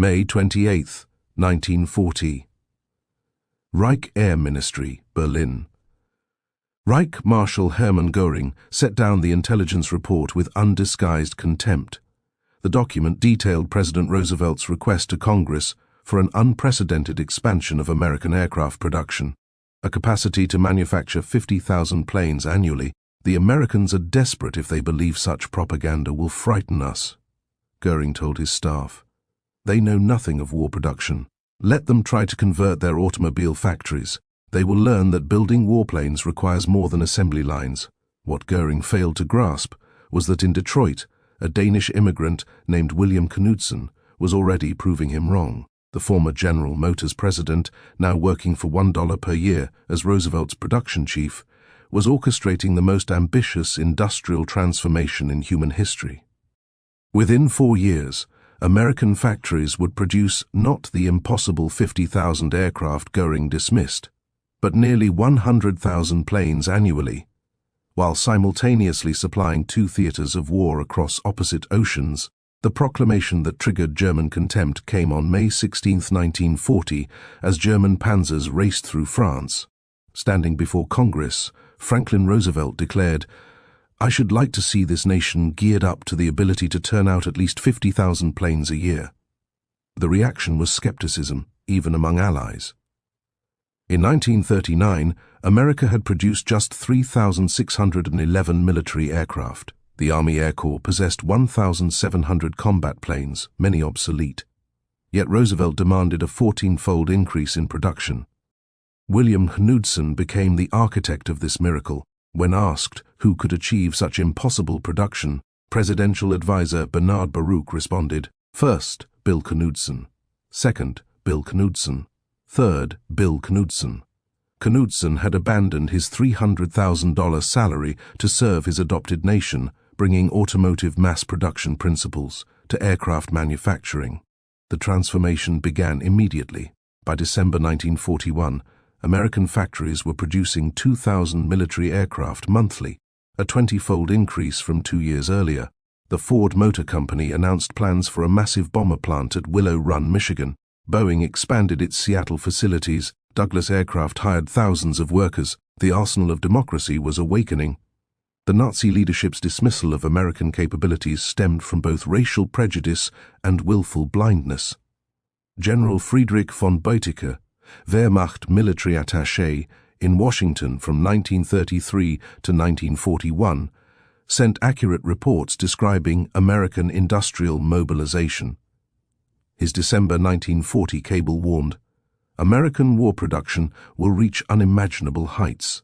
May 28, 1940. Reich Air Ministry, Berlin. Reichsmarschall Hermann Göring set down the intelligence report with undisguised contempt. The document detailed President Roosevelt's request to Congress for an unprecedented expansion of American aircraft production, a capacity to manufacture 50,000 planes annually. The Americans are desperate if they believe such propaganda will frighten us, Göring told his staff. They know nothing of war production. Let them try to convert their automobile factories. They will learn that building warplanes requires more than assembly lines. What Göring failed to grasp was that in Detroit, a Danish immigrant named William Knudsen was already proving him wrong. The former General Motors president, now working for $1 per year as Roosevelt's production chief, was orchestrating the most ambitious industrial transformation in human history. Within 4 years, American factories would produce not the impossible 50,000 aircraft Göring dismissed, but nearly 100,000 planes annually, while simultaneously supplying 2 theaters of war across opposite oceans. The proclamation that triggered German contempt came on May 16, 1940, as German panzers raced through France. Standing before Congress, Franklin Roosevelt declared, "I should like to see this nation geared up to the ability to turn out at least 50,000 planes a year." The reaction was skepticism, even among allies. In 1939, America had produced just 3,611 military aircraft. The Army Air Corps possessed 1,700 combat planes, many obsolete. Yet Roosevelt demanded a 14-fold increase in production. William Knudsen became the architect of this miracle. When asked who could achieve such impossible production, presidential advisor Bernard Baruch responded, "First, Bill Knudsen. Second, Bill Knudsen. Third, Bill Knudsen." Knudsen had abandoned his $300,000 salary to serve his adopted nation, bringing automotive mass production principles to aircraft manufacturing. The transformation began immediately. By December 1941, American factories were producing 2,000 military aircraft monthly, a 20-fold increase from 2 years earlier. The Ford Motor Company announced plans for a massive bomber plant at Willow Run, Michigan. Boeing expanded its Seattle facilities. Douglas Aircraft hired thousands of workers. The arsenal of democracy was awakening. The Nazi leadership's dismissal of American capabilities stemmed from both racial prejudice and willful blindness. General Friedrich von Beuticke, Wehrmacht military attaché in Washington from 1933 to 1941, sent accurate reports describing American industrial mobilization. His December 1940 cable warned, "American war production will reach unimaginable heights."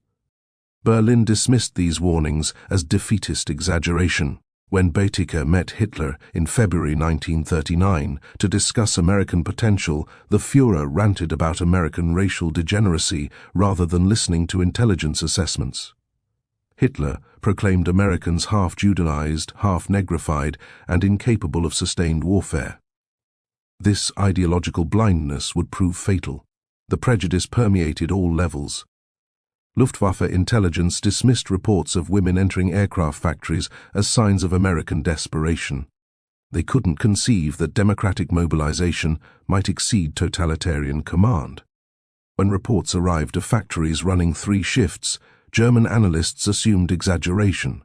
Berlin dismissed these warnings as defeatist exaggeration. When Beuticke met Hitler in February 1939 to discuss American potential, the Führer ranted about American racial degeneracy rather than listening to intelligence assessments. Hitler proclaimed Americans half Judaized, half negrified, and incapable of sustained warfare. This ideological blindness would prove fatal. The prejudice permeated all levels. Luftwaffe intelligence dismissed reports of women entering aircraft factories as signs of American desperation. They couldn't conceive that democratic mobilization might exceed totalitarian command. When reports arrived of factories running 3 shifts, German analysts assumed exaggeration.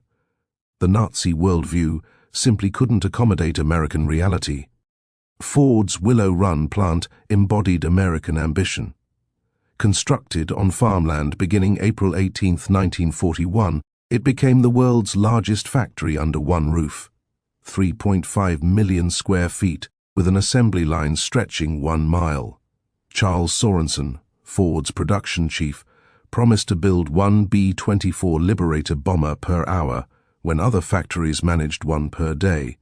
The Nazi worldview simply couldn't accommodate American reality. Ford's Willow Run plant embodied American ambition. Constructed on farmland beginning April 18, 1941, it became the world's largest factory under one roof. 3.5 million square feet, with an assembly line stretching 1 mile. Charles Sorensen, Ford's production chief, promised to build 1 B-24 Liberator bomber per hour, when other factories managed 1 per day.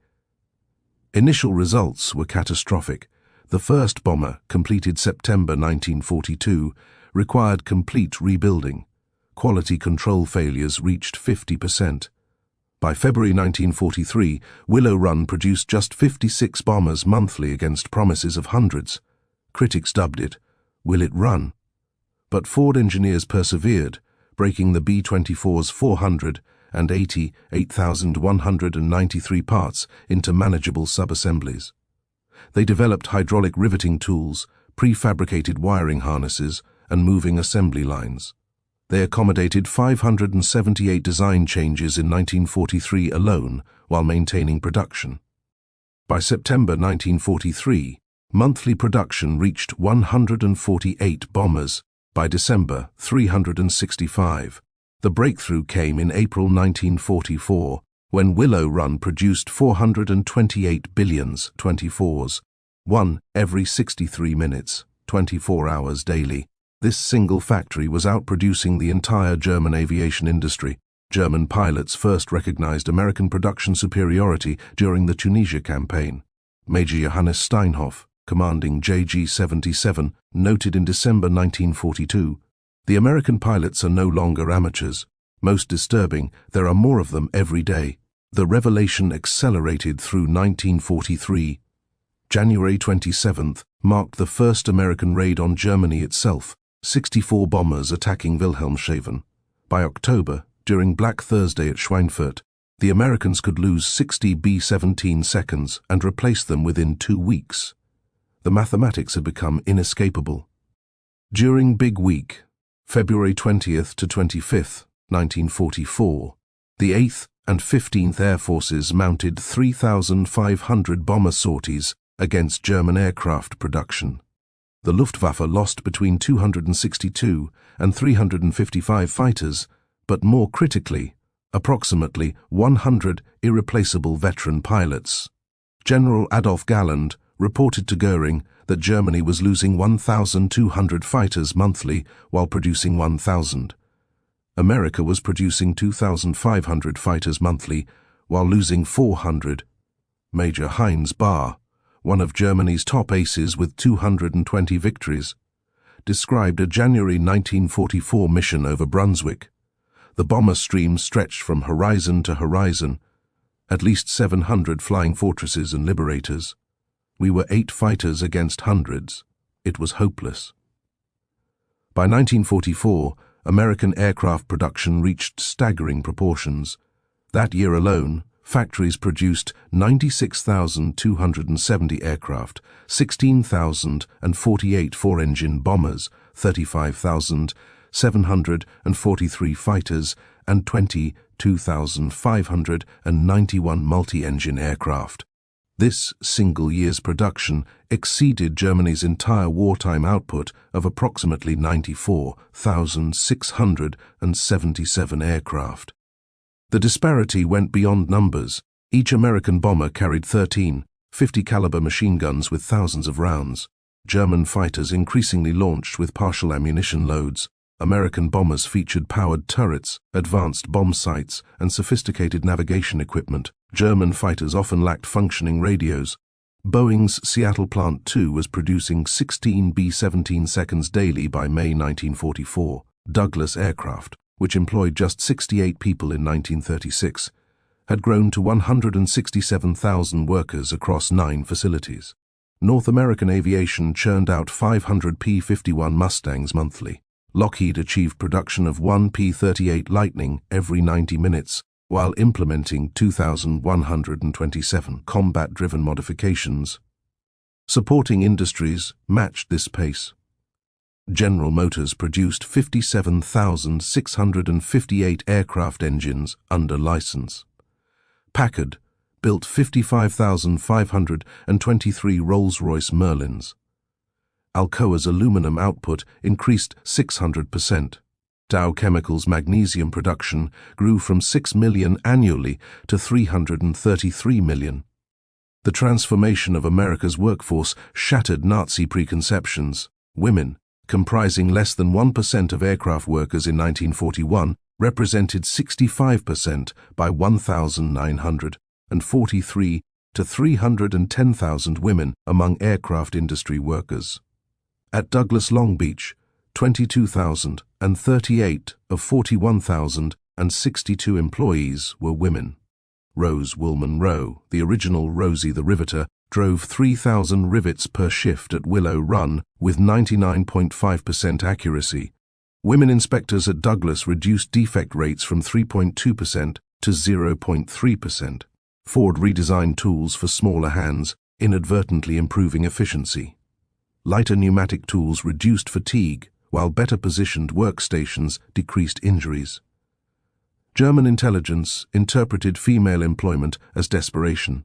Initial results were catastrophic. The first bomber, completed September 1942, required complete rebuilding. Quality control failures reached 50%. By February 1943, Willow Run produced just 56 bombers monthly against promises of hundreds. Critics dubbed it, "Will it run?" But Ford engineers persevered, breaking the B-24's 488,193 parts into manageable sub-assemblies. They developed hydraulic riveting tools, prefabricated wiring harnesses, and moving assembly lines. They accommodated 578 design changes in 1943 alone while maintaining production. By September 1943, monthly production reached 148 bombers. By December, 365. The breakthrough came in April 1944, when Willow Run produced 428 billions 24s, one every 63 minutes, 24 hours daily. This single factory was outproducing the entire German aviation industry. German pilots first recognized American production superiority during the Tunisia campaign. Major Johannes Steinhoff, commanding JG-77, noted in December 1942, "The American pilots are no longer amateurs. Most disturbing, there are more of them every day." The revelation accelerated through 1943. January 27th marked the first American raid on Germany itself, 64 bombers attacking Wilhelmshaven. By October, during Black Thursday at Schweinfurt, the Americans could lose 60 B-17 seconds and replace them within 2 weeks. The mathematics had become inescapable. During Big Week, February 20th to 25th, 1944, the 8th and 15th Air Forces mounted 3,500 bomber sorties against German aircraft production. The Luftwaffe lost between 262 and 355 fighters, but more critically, approximately 100 irreplaceable veteran pilots. General Adolf Galland reported to Göring that Germany was losing 1,200 fighters monthly while producing 1,000. America was producing 2,500 fighters monthly while losing 400. Major Heinz Bahr, one of Germany's top aces with 220 victories, described a January 1944 mission over Brunswick. The bomber stream stretched from horizon to horizon, at least 700 flying fortresses and liberators. We were 8 fighters against hundreds. It was hopeless. By 1944, American aircraft production reached staggering proportions. That year alone, factories produced 96,270 aircraft, 16,048 four-engine bombers, 35,743 fighters, and 22,591 multi-engine aircraft. This single year's production exceeded Germany's entire wartime output of approximately 94,677 aircraft. The disparity went beyond numbers. Each American bomber carried 13 50-caliber machine guns with thousands of rounds. German fighters increasingly launched with partial ammunition loads. American bombers featured powered turrets, advanced bomb sights, and sophisticated navigation equipment. German fighters often lacked functioning radios. Boeing's Seattle Plant 2 was producing 16 B-17 seconds daily by May 1944. Douglas Aircraft, which employed just 68 people in 1936, had grown to 167,000 workers across 9 facilities. North American aviation churned out 500 P-51 Mustangs monthly. Lockheed achieved production of 1 P-38 Lightning every 90 minutes, while implementing 2,127 combat-driven modifications. Supporting industries matched this pace. General Motors produced 57,658 aircraft engines under license. Packard built 55,523 Rolls-Royce Merlins. Alcoa's aluminum output increased 600%. Dow Chemical's magnesium production grew from 6 million annually to 333 million. The transformation of America's workforce shattered Nazi preconceptions. Women, comprising less than 1% of aircraft workers in 1941, represented 65% by 1,943 to 310,000 women among aircraft industry workers. At Douglas Long Beach, 22,038 of 41,062 employees were women. Rose Woolman Rowe, the original Rosie the Riveter, drove 3,000 rivets per shift at Willow Run with 99.5% accuracy. Women inspectors at Douglas reduced defect rates from 3.2% to 0.3%. Ford redesigned tools for smaller hands, inadvertently improving efficiency. Lighter pneumatic tools reduced fatigue, while better positioned workstations decreased injuries. German intelligence interpreted female employment as desperation.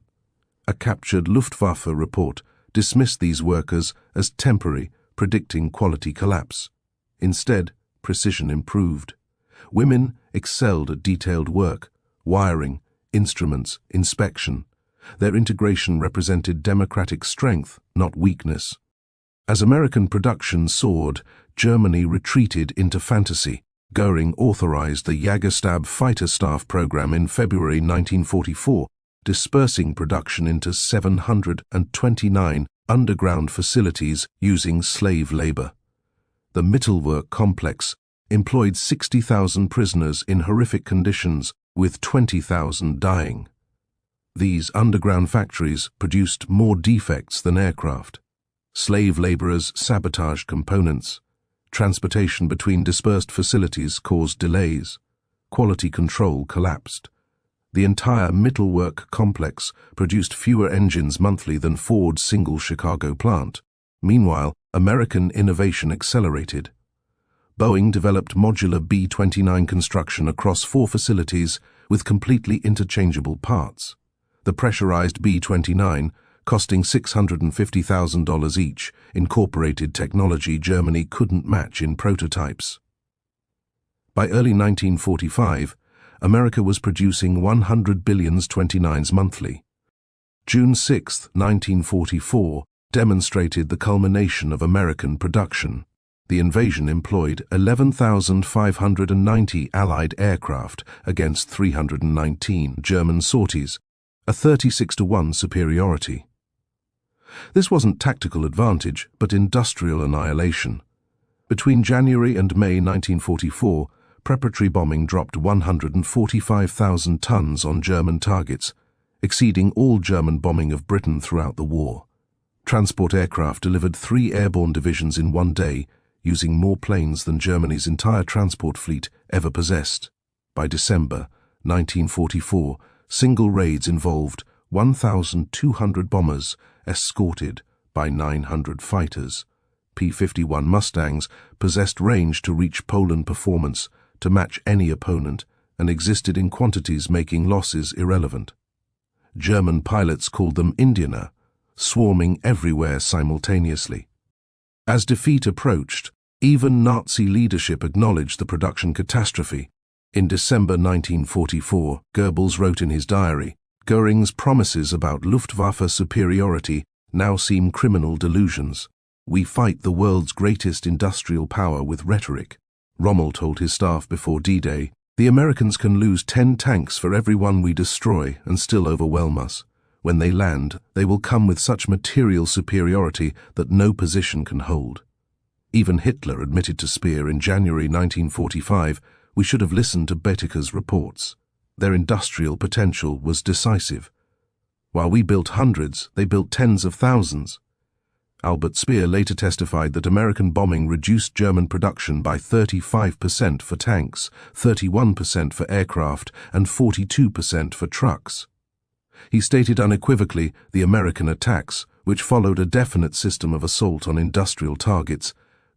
A captured Luftwaffe report dismissed these workers as temporary, predicting quality collapse. Instead, precision improved. Women excelled at detailed work, wiring, instruments, inspection. Their integration represented democratic strength, not weakness. As American production soared, Germany retreated into fantasy. Göring authorized the Jägerstab fighter staff program in February 1944, dispersing production into 729 underground facilities using slave labor. The Mittelwerk complex employed 60,000 prisoners in horrific conditions, with 20,000 dying. These underground factories produced more defects than aircraft. Slave laborers sabotaged components. Transportation between dispersed facilities caused delays. Quality control collapsed. The entire Mittelwerk complex produced fewer engines monthly than Ford's single Chicago plant. Meanwhile, American innovation accelerated. Boeing developed modular B-29 construction across 4 facilities with completely interchangeable parts. The pressurized B-29, costing $650,000 each, incorporated technology Germany couldn't match in prototypes. By early 1945, America was producing 100 billions 29s monthly. June 6, 1944, demonstrated the culmination of American production. The invasion employed 11,590 Allied aircraft against 319 German sorties, a 36-to-1 superiority. This wasn't tactical advantage, but industrial annihilation. Between January and May 1944, preparatory bombing dropped 145,000 tons on German targets, exceeding all German bombing of Britain throughout the war. Transport aircraft delivered 3 airborne divisions in one day, using more planes than Germany's entire transport fleet ever possessed. By December 1944, single raids involved 1,200 bombers escorted by 900 fighters. P-51 Mustangs possessed range to reach Poland performance, to match any opponent, and existed in quantities making losses irrelevant. German pilots called them Indianer, swarming everywhere simultaneously. As defeat approached, even Nazi leadership acknowledged the production catastrophe. In December 1944, Goebbels wrote in his diary, "Göring's promises about Luftwaffe superiority now seem criminal delusions. We fight the world's greatest industrial power with rhetoric." Rommel told his staff before D-Day, "The Americans can lose 10 tanks for every one we destroy and still overwhelm us. When they land, they will come with such material superiority that no position can hold." Even Hitler admitted to Speer in January 1945, "We should have listened to Boetticher's reports. Their industrial potential was decisive. While we built hundreds, they built tens of thousands." Albert Speer later testified that American bombing reduced German production by 35% for tanks, 31% for aircraft, and 42% for trucks. He stated unequivocally the American attacks, which followed a definite system of assault on industrial targets,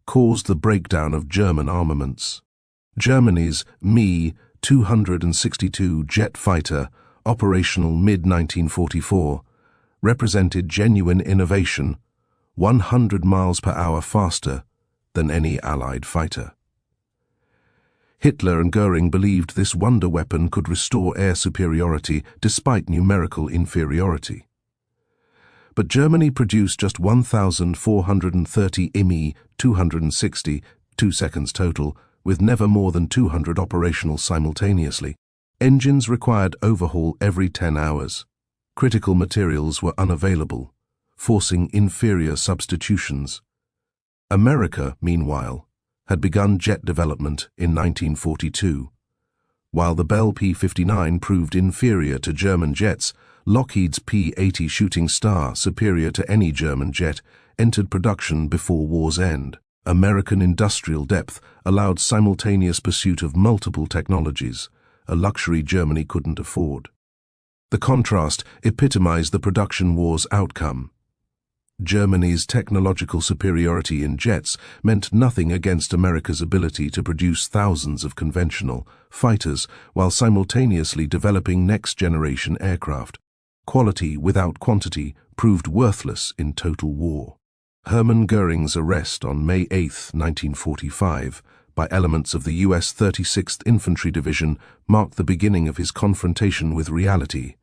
caused the breakdown of German armaments. Germany's Me-262 jet fighter, operational mid-1944, represented genuine innovation, 100 miles per hour faster than any Allied fighter. Hitler and Göring believed this wonder weapon could restore air superiority despite numerical inferiority. But Germany produced just 1,430 Me-260, 2 seconds total, with never more than 200 operational simultaneously. Engines required overhaul every 10 hours. Critical materials were unavailable, forcing inferior substitutions. America, meanwhile, had begun jet development in 1942. While the Bell P-59 proved inferior to German jets, Lockheed's P-80 Shooting Star, superior to any German jet, entered production before war's end. American industrial depth allowed simultaneous pursuit of multiple technologies, a luxury Germany couldn't afford. The contrast epitomized the production war's outcome. Germany's technological superiority in jets meant nothing against America's ability to produce thousands of conventional fighters while simultaneously developing next-generation aircraft. Quality without quantity proved worthless in total war. Hermann Göring's arrest on May 8, 1945, by elements of the U.S. 36th Infantry Division marked the beginning of his confrontation with reality.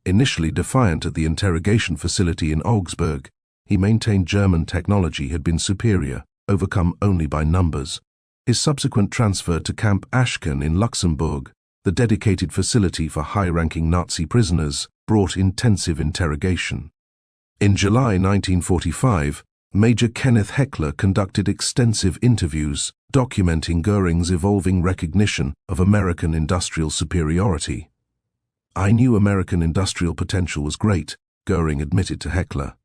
Initially defiant at the interrogation facility in Augsburg, he maintained German technology had been superior, overcome only by numbers. His subsequent transfer to Camp Aschken in Luxembourg, the dedicated facility for high-ranking Nazi prisoners, brought intensive interrogation. In July 1945, Major Kenneth Heckler conducted extensive interviews, documenting Göring's evolving recognition of American industrial superiority. "I knew American industrial potential was great," Göring admitted to Heckler.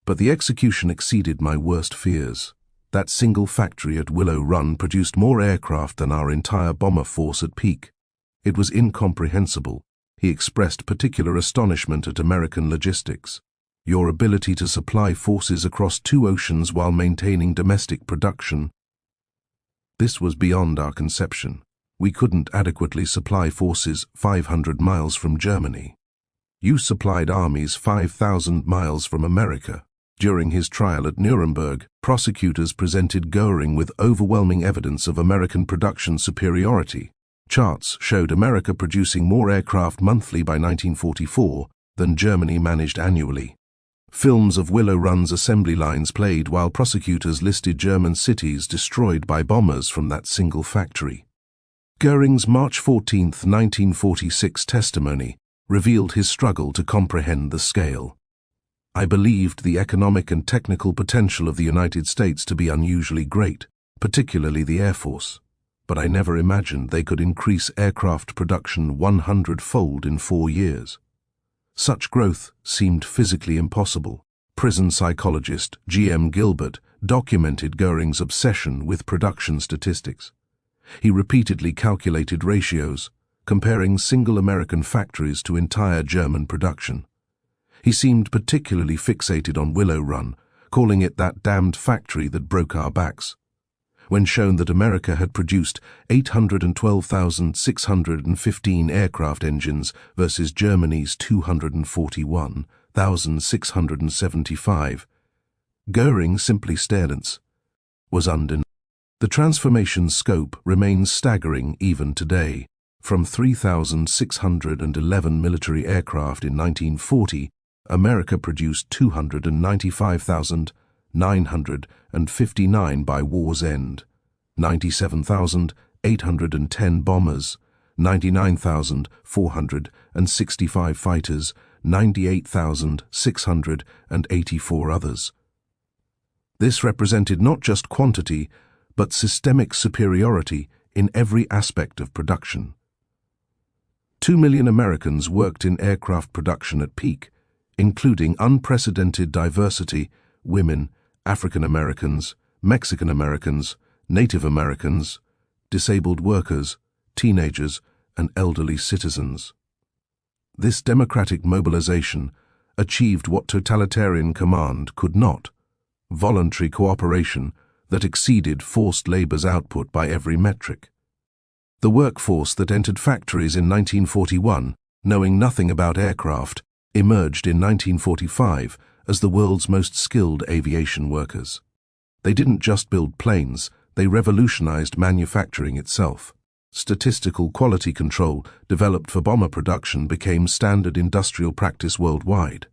"But the execution exceeded my worst fears. That single factory at Willow Run produced more aircraft than our entire bomber force at peak. It was incomprehensible." He expressed particular astonishment at American logistics. "Your ability to supply forces across 2 oceans while maintaining domestic production. This was beyond our conception. We couldn't adequately supply forces 500 miles from Germany. You supplied armies 5,000 miles from America." During his trial at Nuremberg, prosecutors presented Göring with overwhelming evidence of American production superiority. Charts showed America producing more aircraft monthly by 1944 than Germany managed annually. Films of Willow Run's assembly lines played while prosecutors listed German cities destroyed by bombers from that single factory. Göring's March 14, 1946 testimony revealed his struggle to comprehend the scale. "I believed the economic and technical potential of the United States to be unusually great, particularly the Air Force, but I never imagined they could increase aircraft production 100-fold in 4 years. Such growth seemed physically impossible." Prison psychologist G.M. Gilbert documented Göring's obsession with production statistics. He repeatedly calculated ratios, comparing single American factories to entire German production. He seemed particularly fixated on Willow Run, calling it that damned factory that broke our backs. When shown that America had produced 812,615 aircraft engines versus Germany's 241,675, Göring simply stared. Was undeniable. The transformation's scope remains staggering even today. From 3,611 military aircraft in 1940, America produced 295,959 by war's end, 97,810 bombers, 99,465 fighters, 98,684 others. This represented not just quantity, but systemic superiority in every aspect of production. 2 million Americans worked in aircraft production at peak, including unprecedented diversity: women, African Americans, Mexican Americans, Native Americans, disabled workers, teenagers, and elderly citizens. This democratic mobilization achieved what totalitarian command could not: voluntary cooperation that exceeded forced labor's output by every metric. The workforce that entered factories in 1941, knowing nothing about aircraft, emerged in 1945 as the world's most skilled aviation workers. They didn't just build planes, they revolutionized manufacturing itself. Statistical quality control developed for bomber production became standard industrial practice worldwide.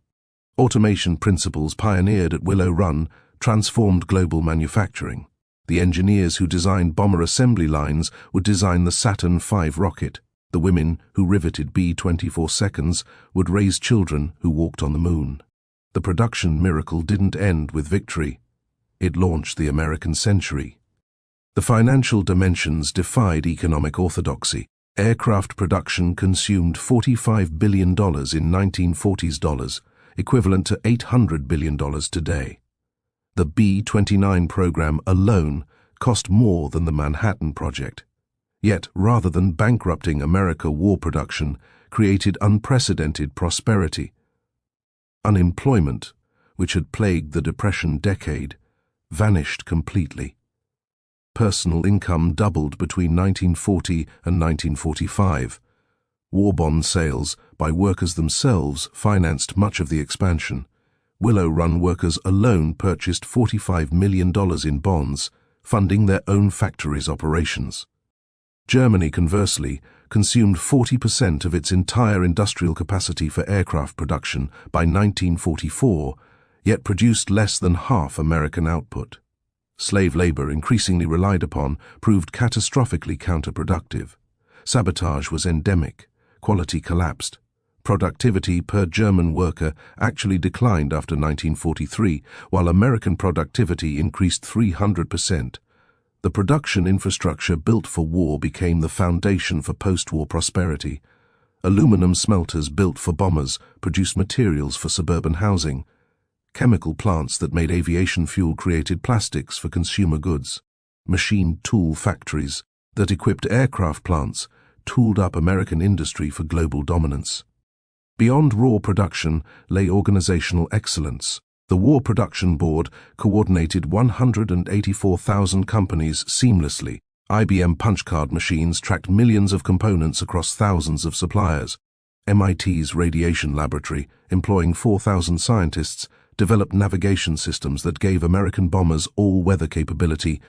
Automation principles pioneered at Willow Run transformed global manufacturing. The engineers who designed bomber assembly lines would design the Saturn V rocket. The women who riveted B-24 seconds would raise children who walked on the moon. The production miracle didn't end with victory. It launched the American century. The financial dimensions defied economic orthodoxy. Aircraft production consumed $45 billion in 1940s dollars, equivalent to $800 billion today. The B-29 program alone cost more than the Manhattan Project. Yet, rather than bankrupting American war production, created unprecedented prosperity. Unemployment, which had plagued the Depression decade, vanished completely. Personal income doubled between 1940 and 1945. War bond sales by workers themselves financed much of the expansion. Willow Run workers alone purchased $45 million in bonds, funding their own factories' operations. Germany, conversely, consumed 40% of its entire industrial capacity for aircraft production by 1944, yet produced less than half American output. Slave labor, increasingly relied upon, proved catastrophically counterproductive. Sabotage was endemic. Quality collapsed. Productivity per German worker actually declined after 1943, while American productivity increased 300%. The production infrastructure built for war became the foundation for post-war prosperity. Aluminum smelters built for bombers produced materials for suburban housing. Chemical plants that made aviation fuel created plastics for consumer goods. Machine tool factories that equipped aircraft plants tooled up American industry for global dominance. Beyond raw production lay organizational excellence. The War Production Board coordinated 184,000 companies seamlessly. IBM punch-card machines tracked millions of components across thousands of suppliers. MIT's Radiation Laboratory, employing 4,000 scientists, developed navigation systems that gave American bombers all-weather capability.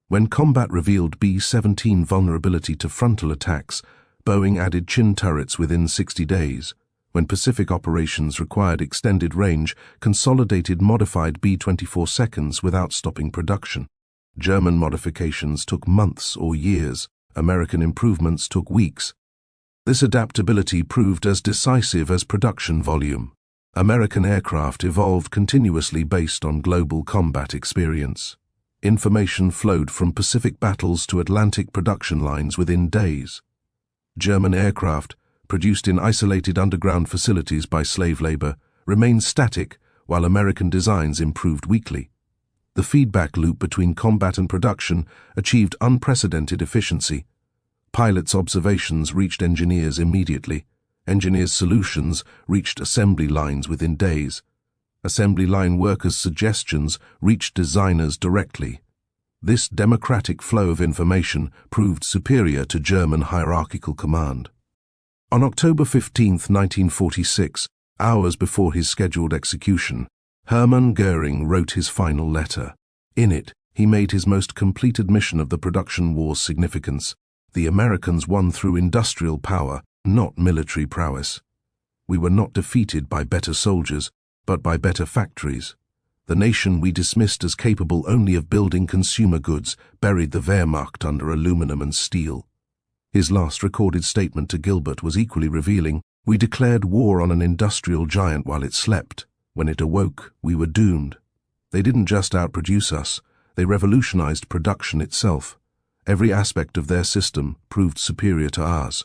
When combat revealed B-17 vulnerability to frontal attacks, Boeing added chin turrets within 60 days. When Pacific operations required extended range, Consolidated modified B-24 seconds without stopping production. German modifications took months or years. American improvements took weeks. This adaptability proved as decisive as production volume. American aircraft evolved continuously based on global combat experience. Information flowed from Pacific battles to Atlantic production lines within days. German aircraft, produced in isolated underground facilities by slave labor, remained static while American designs improved weekly. The feedback loop between combat and production achieved unprecedented efficiency. Pilots' observations reached engineers immediately. Engineers' solutions reached assembly lines within days. Assembly line workers' suggestions reached designers directly. This democratic flow of information proved superior to German hierarchical command. On October 15, 1946, hours before his scheduled execution, Hermann Göring wrote his final letter. In it, he made his most complete admission of the production war's significance. The Americans won through industrial power, not military prowess. We were not defeated by better soldiers, but by better factories. The nation we dismissed as capable only of building consumer goods buried the Wehrmacht under aluminum and steel. His last recorded statement to Gilbert was equally revealing. We declared war on an industrial giant while it slept. When it awoke, we were doomed. They didn't just outproduce us, they revolutionized production itself. Every aspect of their system proved superior to ours.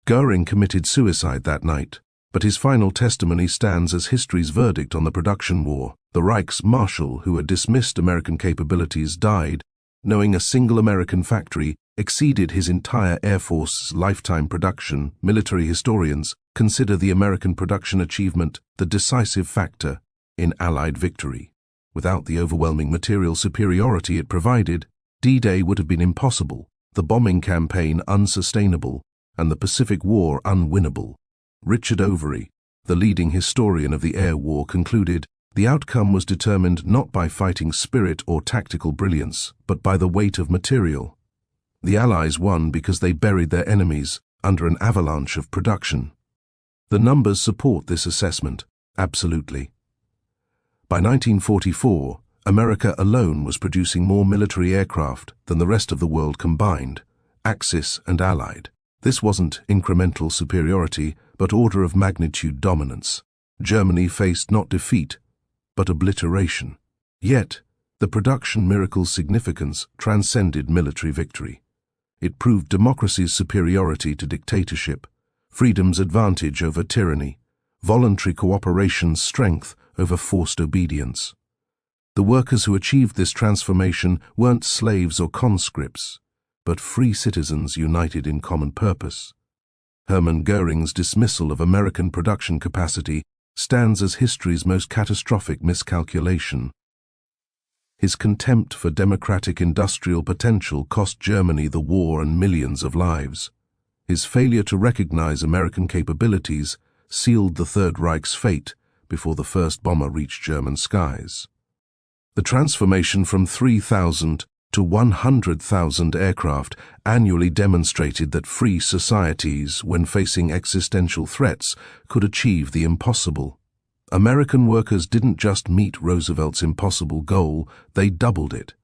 Göring committed suicide that night, but his final testimony stands as history's verdict on the production war. The Reichsmarschall, who had dismissed American capabilities, died, knowing a single American factory exceeded his entire Air Force's lifetime production. Military historians consider the American production achievement the decisive factor in Allied victory. Without the overwhelming material superiority it provided, D-Day would have been impossible, the bombing campaign unsustainable, and the Pacific War unwinnable. Richard Overy, the leading historian of the air war, concluded, the outcome was determined not by fighting spirit or tactical brilliance, but by the weight of material. The Allies won because they buried their enemies under an avalanche of production. The numbers support this assessment, absolutely. By 1944, America alone was producing more military aircraft than the rest of the world combined, Axis and Allied. This wasn't incremental superiority, but order of magnitude dominance. Germany faced not defeat, but obliteration. Yet, the production miracle's significance transcended military victory. It proved democracy's superiority to dictatorship, freedom's advantage over tyranny, voluntary cooperation's strength over forced obedience. The workers who achieved this transformation weren't slaves or conscripts, but free citizens united in common purpose. Hermann Göring's dismissal of American production capacity stands as history's most catastrophic miscalculation. His contempt for democratic industrial potential cost Germany the war and millions of lives. His failure to recognize American capabilities sealed the Third Reich's fate before the first bomber reached German skies. The transformation from 3,000 to 100,000 aircraft annually demonstrated that free societies, when facing existential threats, could achieve the impossible. American workers didn't just meet Roosevelt's impossible goal, they doubled it.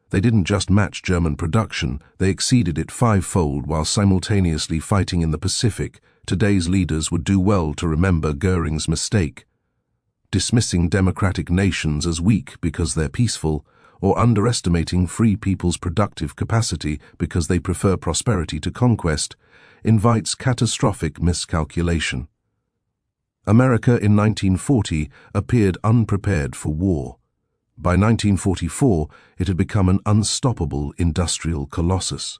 They didn't just match German production, they exceeded it fivefold while simultaneously fighting in the Pacific. Today's leaders would do well to remember Göring's mistake. Dismissing democratic nations as weak because they're peaceful, or underestimating free people's productive capacity because they prefer prosperity to conquest, invites catastrophic miscalculation. America in 1940 appeared unprepared for war. By 1944, it had become an unstoppable industrial colossus.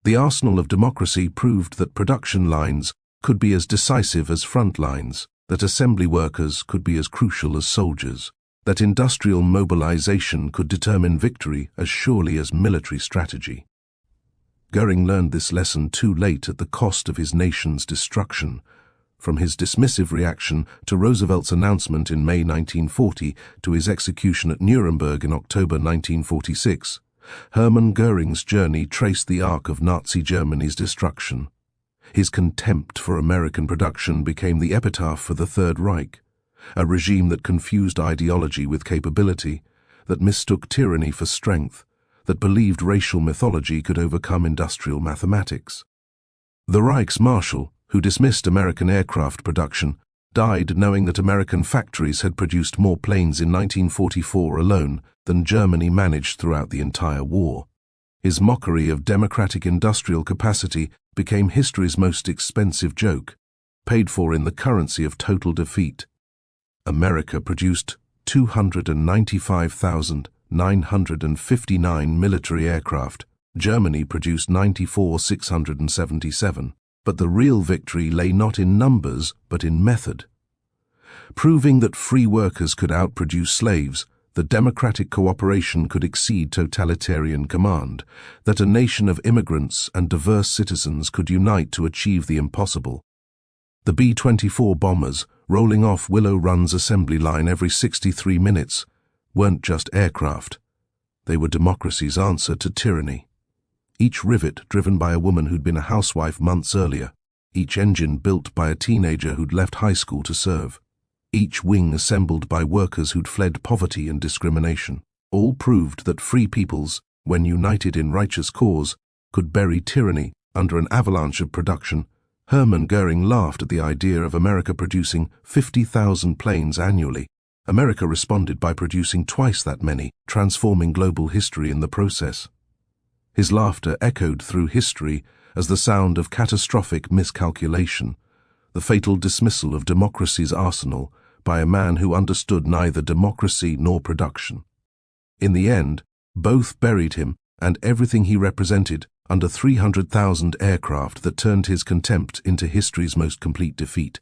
The arsenal of democracy proved that production lines could be as decisive as front lines, that assembly workers could be as crucial as soldiers, that industrial mobilization could determine victory as surely as military strategy. Göring learned this lesson too late at the cost of his nation's destruction. From his dismissive reaction to Roosevelt's announcement in May 1940 to his execution at Nuremberg in October 1946, Hermann Göring's journey traced the arc of Nazi Germany's destruction. His contempt for American production became the epitaph for the Third Reich, a regime that confused ideology with capability, that mistook tyranny for strength, that believed racial mythology could overcome industrial mathematics. The Reichsmarschall, who dismissed American aircraft production, died knowing that American factories had produced more planes in 1944 alone than Germany managed throughout the entire war. His mockery of democratic industrial capacity became history's most expensive joke, paid for in the currency of total defeat. America produced 295,959 military aircraft. Germany produced 94,677. But the real victory lay not in numbers, but in method. Proving that free workers could outproduce slaves, that democratic cooperation could exceed totalitarian command, that a nation of immigrants and diverse citizens could unite to achieve the impossible. The B-24 bombers, rolling off Willow Run's assembly line every 63 minutes, weren't just aircraft. They were democracy's answer to tyranny. Each rivet driven by a woman who'd been a housewife months earlier, each engine built by a teenager who'd left high school to serve, each wing assembled by workers who'd fled poverty and discrimination, all proved that free peoples, when united in righteous cause, could bury tyranny under an avalanche of production. Hermann Göring laughed at the idea of America producing 50,000 planes annually. America responded by producing twice that many, transforming global history in the process. His laughter echoed through history as the sound of catastrophic miscalculation, the fatal dismissal of democracy's arsenal by a man who understood neither democracy nor production. In the end, both buried him and everything he represented under 300,000 aircraft that turned his contempt into history's most complete defeat.